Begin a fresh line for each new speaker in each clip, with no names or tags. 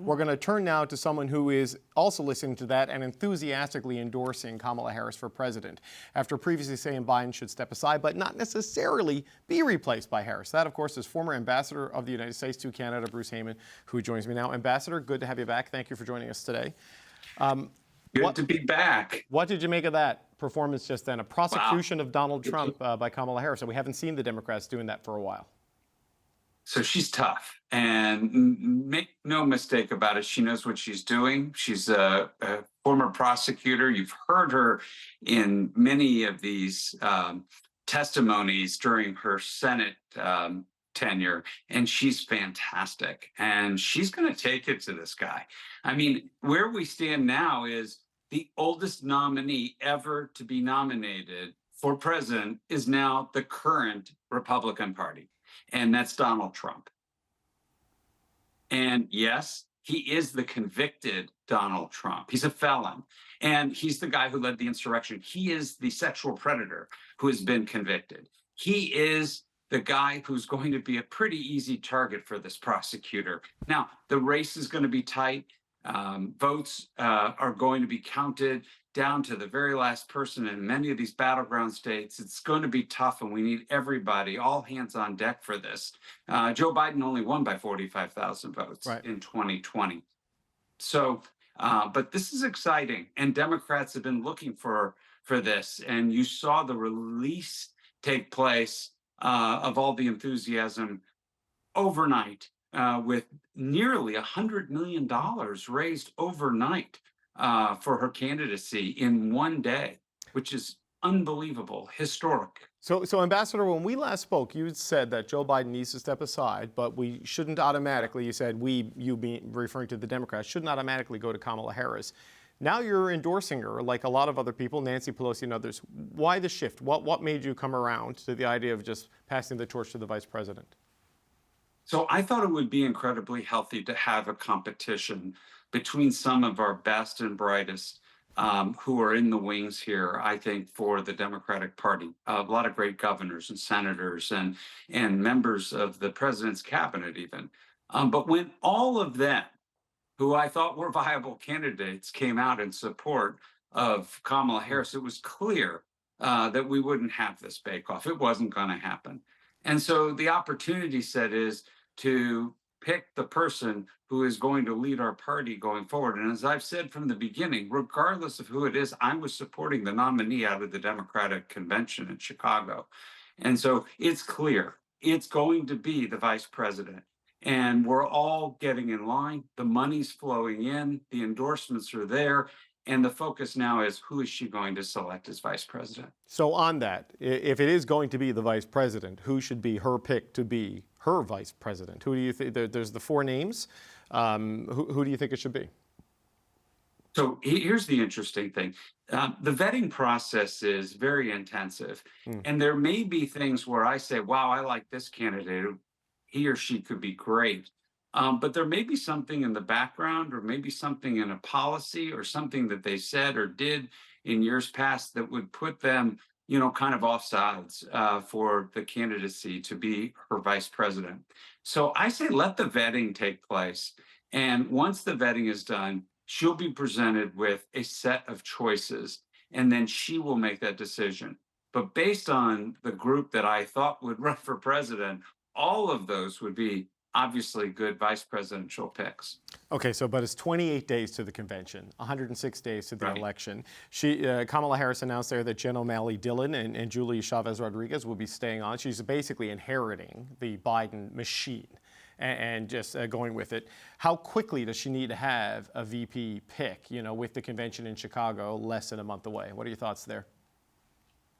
We're going to turn now to someone who is also listening to that and enthusiastically endorsing Kamala Harris for president, after previously saying Biden should step aside but not necessarily be replaced by Harris. That, of course, is former Ambassador of the United States to Canada, Bruce Heyman, who joins me now. Ambassador, good to have you back. Thank you for joining us today.
Good to be back.
What did you make of that performance just then? A prosecution of Donald Trump by Kamala Harris. And we haven't seen the Democrats doing that for a while.
So she's tough, and make no mistake about it, she knows what she's doing. She's a former prosecutor. You've heard her in many of these testimonies during her Senate tenure, and she's fantastic. And she's going to take it to this guy. I mean, where we stand now is the oldest nominee ever to be nominated for president is now the current Republican Party. And that's Donald Trump. And yes, he is the convicted Donald Trump. He's a felon. And he's the guy who led the insurrection. He is the sexual predator who has been convicted. He is the guy who's going to be a pretty easy target for this prosecutor. Now, the race is going to be tight. Votes are going to be counted down to the very last person in many of these battleground states. It's going to be tough, and we need everybody, all hands on deck for this. Joe Biden only won by 45,000 votes in 2020. So, but this is exciting, and Democrats have been looking for this. And you saw the release take place of all the enthusiasm overnight, with nearly $100 million raised overnight for her candidacy in one day, which is unbelievable, historic.
So, Ambassador, when we last spoke, you said that Joe Biden needs to step aside, but we shouldn't automatically, you said you being referring to the Democrats, shouldn't automatically go to Kamala Harris. Now you're endorsing her, like a lot of other people, Nancy Pelosi and others. Why the shift? What made you come around to the idea of just passing the torch to the vice president?
So I thought it would be incredibly healthy to have a competition between some of our best and brightest who are in the wings here, I think, for the Democratic Party. A lot of great governors and senators and members of the president's cabinet even. But when all of them, who I thought were viable candidates, came out in support of Kamala Harris, it was clear that we wouldn't have this bake-off. It wasn't going to happen. And so the opportunity set is to pick the person who is going to lead our party going forward. And as I've said from the beginning, regardless of who it is, I was supporting the nominee out of the Democratic Convention in Chicago. And so it's clear it's going to be the vice president. And we're all getting in line. The money's flowing in. The endorsements are there. And the focus now is, who is she going to select as vice president?
So on that, if it is going to be the vice president, who should be her pick to be her vice president? Who do you think? There's the four names. Who do you think it should be?
So here's the interesting thing. The vetting process is very intensive. And there may be things where I say, wow, I like this candidate. He or she could be great. But there may be something in the background, or maybe something in a policy, or something that they said or did in years past that would put them, kind of offsides for the candidacy to be her vice president. So I say let the vetting take place. And once the vetting is done, she'll be presented with a set of choices, and then she will make that decision. But based on the group that I thought would run for president, all of those would be obviously good vice presidential picks.
Okay, but it's 28 days to the convention, 106 days to the election. Kamala Harris announced there that Jen O'Malley Dillon and Julia Chavez Rodriguez will be staying on. She's basically inheriting the Biden machine and just going with it. How quickly does she need to have a VP pick, with the convention in Chicago less than a month away? What are your thoughts there?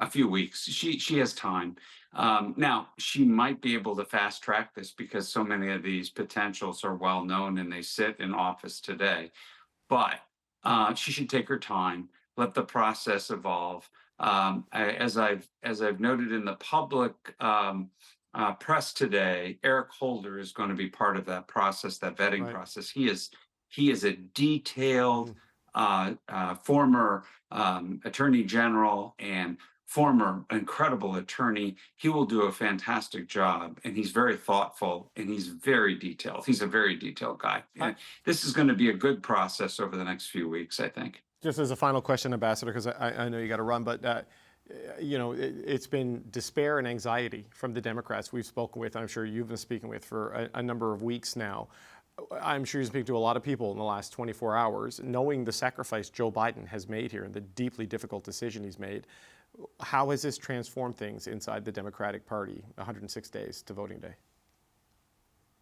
A few weeks. She has time. Now, she might be able to fast track this because so many of these potentials are well known and they sit in office today. But she should take her time, let the process evolve. As I've noted in the public press today, Eric Holder is going to be part of that process, that vetting process. He is a detailed former attorney general and former incredible attorney. He will do a fantastic job, and he's very thoughtful, and he's very detailed. He's a very detailed guy. And this is going to be a good process over the next few weeks, I think.
Just as a final question, Ambassador, because I know you got to run, but you know, it's been despair and anxiety from the Democrats we've spoken with, I'm sure you've been speaking with for a number of weeks now. I'm sure you speak to a lot of people in the last 24 hours, knowing the sacrifice Joe Biden has made here and the deeply difficult decision he's made. How has this transformed things inside the Democratic Party 106 days to voting day?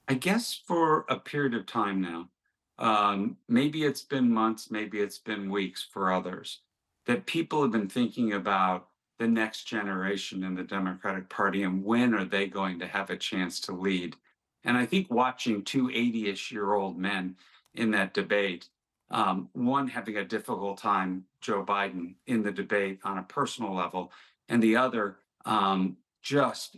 I guess for a period of time now, maybe it's been months, maybe it's been weeks for others, that people have been thinking about the next generation in the Democratic Party and when are they going to have a chance to lead. And I think watching two 80-ish-year-old men in that debate, one having a difficult time, Joe Biden, in the debate on a personal level, and the other just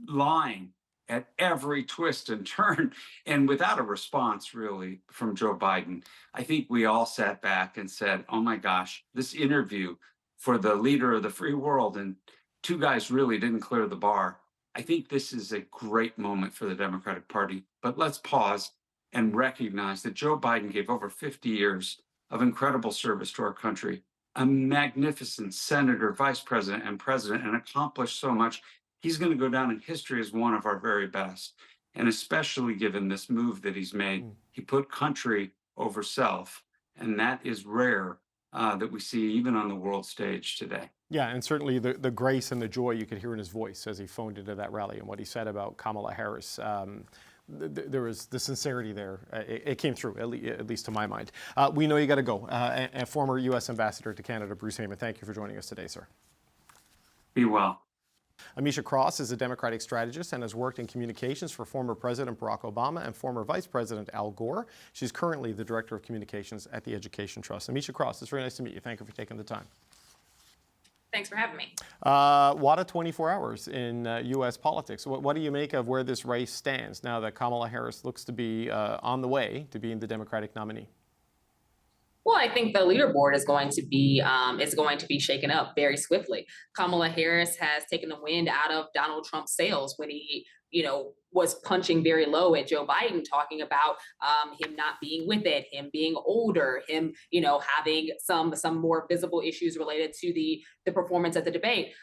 lying at every twist and turn and without a response really from Joe Biden. I think we all sat back and said, oh my gosh, this interview for the leader of the free world, and two guys really didn't clear the bar. I think this is a great moment for the Democratic Party, but let's pause and recognize that Joe Biden gave over 50 years of incredible service to our country, a magnificent senator, vice president, and president, and accomplished so much. He's going to go down in history as one of our very best. And especially given this move that he's made, he put country over self. And that is rare that we see even on the world stage today.
Yeah, and certainly the grace and the joy you could hear in his voice as he phoned into that rally and what he said about Kamala Harris. There was the sincerity there. It came through, at least to my mind. We know you got to go. And former U.S. Ambassador to Canada, Bruce Heyman, thank you for joining us today, sir.
Be well.
Ameshia Cross is a Democratic strategist and has worked in communications for former President Barack Obama and former Vice President Al Gore. She's currently the Director of Communications at the Education Trust. Ameshia Cross, it's very nice to meet you. Thank you for taking the time.
Thanks for having me.
What a 24 hours in U.S. politics. What do you make of where this race stands now that Kamala Harris looks to be on the way to being the Democratic nominee?
Well, I think the leaderboard is going to be shaken up very swiftly. Kamala Harris has taken the wind out of Donald Trump's sails when he, was punching very low at Joe Biden, talking about him not being with it, him being older, him, having some more visible issues related to the performance at the debate.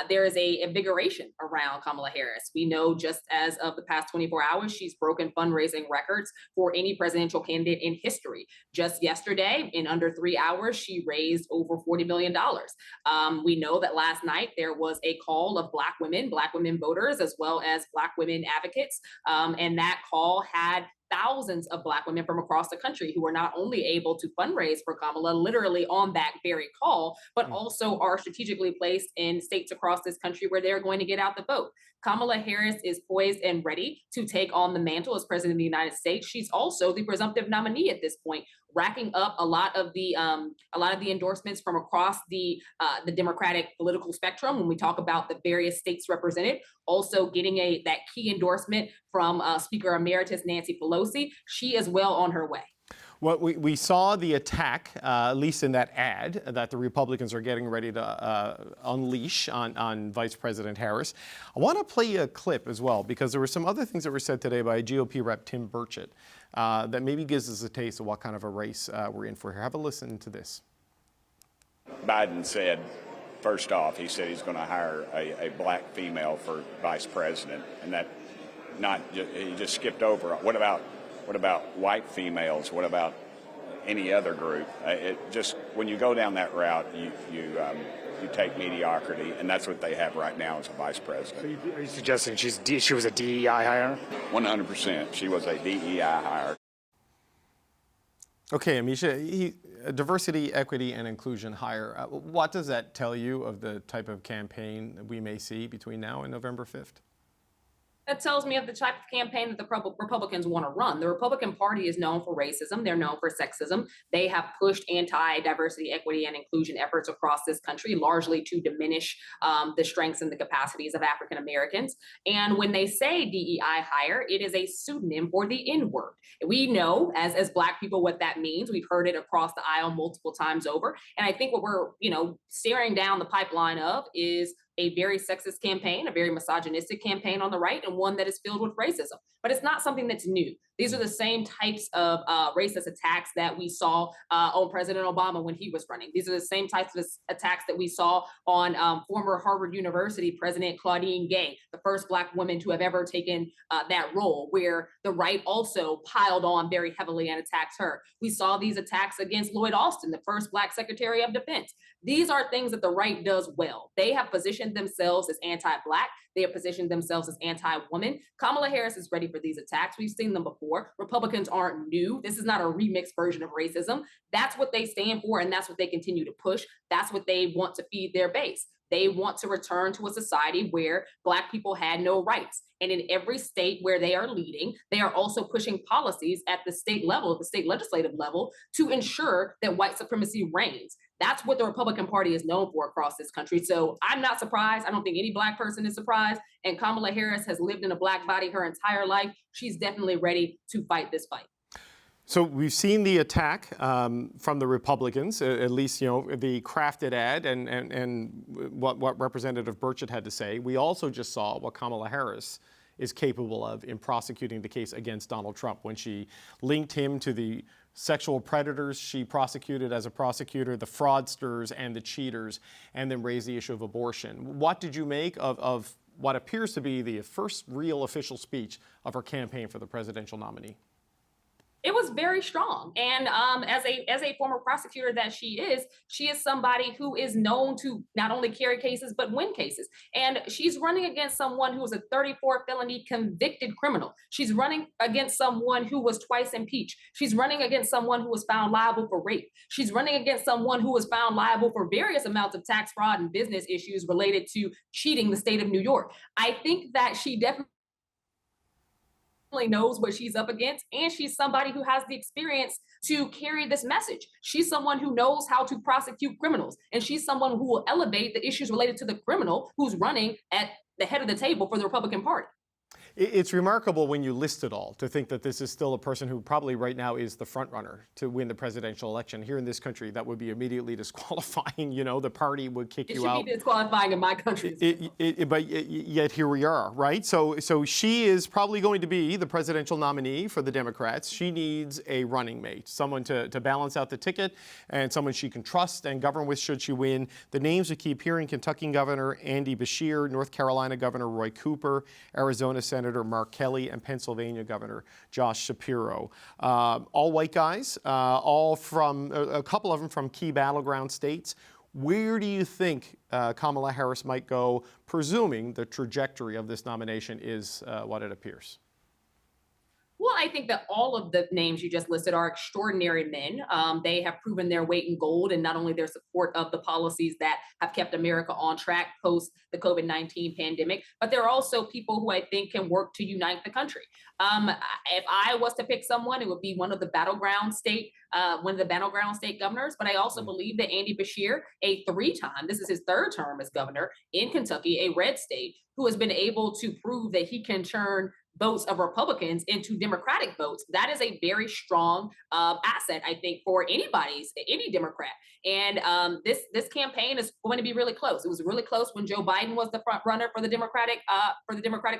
There is a invigoration around Kamala Harris. We know just as of the past 24 hours, she's broken fundraising records for any presidential candidate in history. Just yesterday, in under 3 hours, she raised over $40 million. We know that last night there was a call of Black women voters, as well as Black women advocates. And that call had thousands of Black women from across the country who were not only able to fundraise for Kamala literally on that very call, but also are strategically placed in states across this country where they're going to get out the vote. Kamala Harris is poised and ready to take on the mantle as president of the United States. She's also the presumptive nominee at this point, racking up a lot of the endorsements from across the Democratic political spectrum. When we talk about the various states represented, also getting that key endorsement from Speaker Emeritus Nancy Pelosi. She is well on her way.
Well, we saw the attack, at least in that ad, that the Republicans are getting ready to unleash on Vice President Harris. I want to play a clip as well, because there were some other things that were said today by GOP Rep Tim Burchett that maybe gives us a taste of what kind of a race we're in for here. Have a listen to this.
Biden said, first off, he said he's going to hire a Black female for vice president, and that he just skipped over. What about white females? What about any other group? When you go down that route, you take mediocrity, and that's what they have right now as a vice president.
So are you suggesting she was a DEI hire?
100%. She was a DEI hire.
Okay, Ameshia, diversity, equity, and inclusion hire. What does that tell you of the type of campaign we may see between now and November 5th?
That tells me of the type of campaign that the Republicans want to run. The Republican Party is known for racism. They're known for sexism. They have pushed anti-diversity, equity, and inclusion efforts across this country, largely to diminish the strengths and the capacities of African Americans. And when they say DEI hire, it is a pseudonym for the N-word. We know as Black people what that means. We've heard it across the aisle multiple times over. And I think what we're, staring down the pipeline of is a very sexist campaign, a very misogynistic campaign on the right, and one that is filled with racism. But it's not something that's new. These are the same types of racist attacks that we saw on President Obama when he was running. These are the same types of attacks that we saw on former Harvard University President Claudine Gay, the first Black woman to have ever taken that role, where the right also piled on very heavily and attacked her. We saw these attacks against Lloyd Austin, the first Black Secretary of Defense. These are things that the right does well. They have positioned themselves as anti-Black. They have positioned themselves as anti-woman. Kamala Harris is ready for these attacks. We've seen them before. Republicans aren't new. This is not a remixed version of racism. That's what they stand for, and that's what they continue to push. That's what they want to feed their base. They want to return to a society where Black people had no rights. And in every state where they are leading, they are also pushing policies at the state level, the state legislative level, to ensure that white supremacy reigns. That's what the Republican Party is known for across this country. So I'm not surprised. I don't think any Black person is surprised. And Kamala Harris has lived in a Black body her entire life. She's definitely ready to fight this fight.
So we've seen the attack from the Republicans, at least, the crafted ad and what Representative Burchett had to say. We also just saw what Kamala Harris is capable of in prosecuting the case against Donald Trump when she linked him to the sexual predators she prosecuted as a prosecutor, the fraudsters and the cheaters, and then raised the issue of abortion. What did you make of what appears to be the first real official speech of her campaign for the presidential nominee?
It was very strong. And as a former prosecutor that she is somebody who is known to not only carry cases, but win cases. And she's running against someone who was a 34 felony convicted criminal. She's running against someone who was twice impeached. She's running against someone who was found liable for rape. She's running against someone who was found liable for various amounts of tax fraud and business issues related to cheating the state of New York. I think that she definitely knows what she's up against, and she's somebody who has the experience to carry this message. She's someone who knows how to prosecute criminals, and she's someone who will elevate the issues related to the criminal who's running at the head of the table for the Republican Party.
It's remarkable when you list it all to think that this is still a person who probably right now is the front runner to win the presidential election. Here in this country, that would be immediately disqualifying. The party would kick you out.
It should be disqualifying in my country.
But yet here we are, right? So she is probably going to be the presidential nominee for the Democrats. She needs a running mate, someone to balance out the ticket and someone she can trust and govern with should she win. The names we keep hearing: Kentucky Governor Andy Beshear, North Carolina Governor Roy Cooper, Arizona Senator Mark Kelly, and Pennsylvania Governor Josh Shapiro. All white guys, all from a couple of them from key battleground states. Where do you think Kamala Harris might go, presuming the trajectory of this nomination is what it appears?
Well, I think that all of the names you just listed are extraordinary men. They have proven their weight in gold, and not only their support of the policies that have kept America on track post the COVID-19 pandemic, but there are also people who I think can work to unite the country. If I was to pick someone, it would be one of the battleground state governors. But I also believe that Andy Beshear, this is his third term as governor in Kentucky, a red state, who has been able to prove that he can turn votes of Republicans into Democratic votes. That is a very strong asset, I think, for any Democrat. And this campaign is going to be really close. It was really close when Joe Biden was the front runner for the Democratic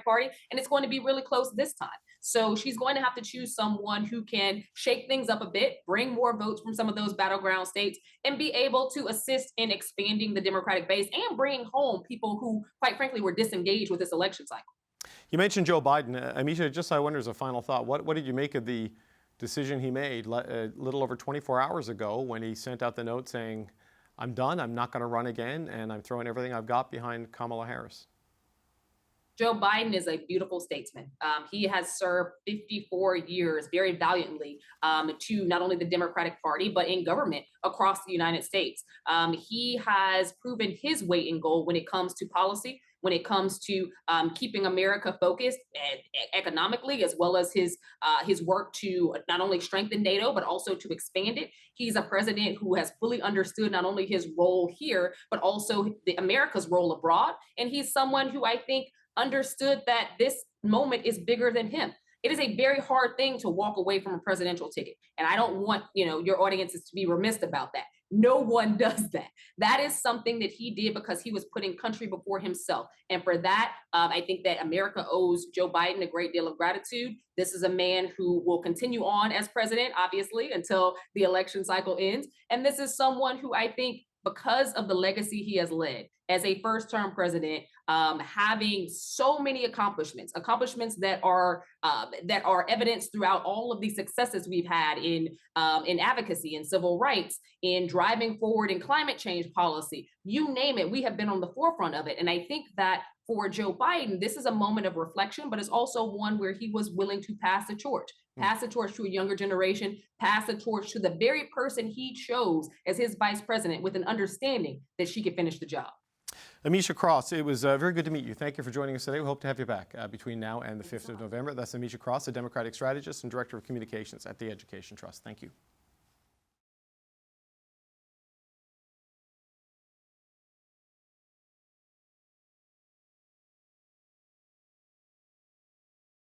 Party, and it's going to be really close this time. So she's going to have to choose someone who can shake things up a bit, bring more votes from some of those battleground states, and be able to assist in expanding the Democratic base and bringing home people who, quite frankly, were disengaged with this election cycle.
You mentioned Joe Biden. Ameshia, I wonder as a final thought, what did you make of the decision he made a little over 24 hours ago when he sent out the note saying, I'm done, I'm not going to run again, and I'm throwing everything I've got behind Kamala Harris?
Joe Biden is a beautiful statesman. He has served 54 years very valiantly to not only the Democratic Party, but in government across the United States. He has proven his weight in gold when it comes to policy, when it comes to keeping America focused economically, as well as his work to not only strengthen NATO, but also to expand it. He's a president who has fully understood not only his role here, but also America's role abroad. And he's someone who I think understood that this moment is bigger than him. It is a very hard thing to walk away from a presidential ticket. And I don't want, your audiences to be remiss about that. No one does that. That is something that he did because he was putting country before himself. And for that, I think that America owes Joe Biden a great deal of gratitude. This is a man who will continue on as president, obviously, until the election cycle ends. And this is someone who I think, because of the legacy he has led as a first-term president, having so many accomplishments that are evidenced throughout all of the successes we've had in advocacy and civil rights, in driving forward in climate change policy, you name it, we have been on the forefront of it. And I think that for Joe Biden, this is a moment of reflection, but it's also one where he was willing to pass the torch to a younger generation, pass the torch to the very person he chose as his vice president, with an understanding that she could finish the job.
Ameshia Cross, it was very good to meet you. Thank you for joining us today. We hope to have you back between now and the 5th of November. That's Ameshia Cross, a Democratic strategist and Director of Communications at the Education Trust. Thank you.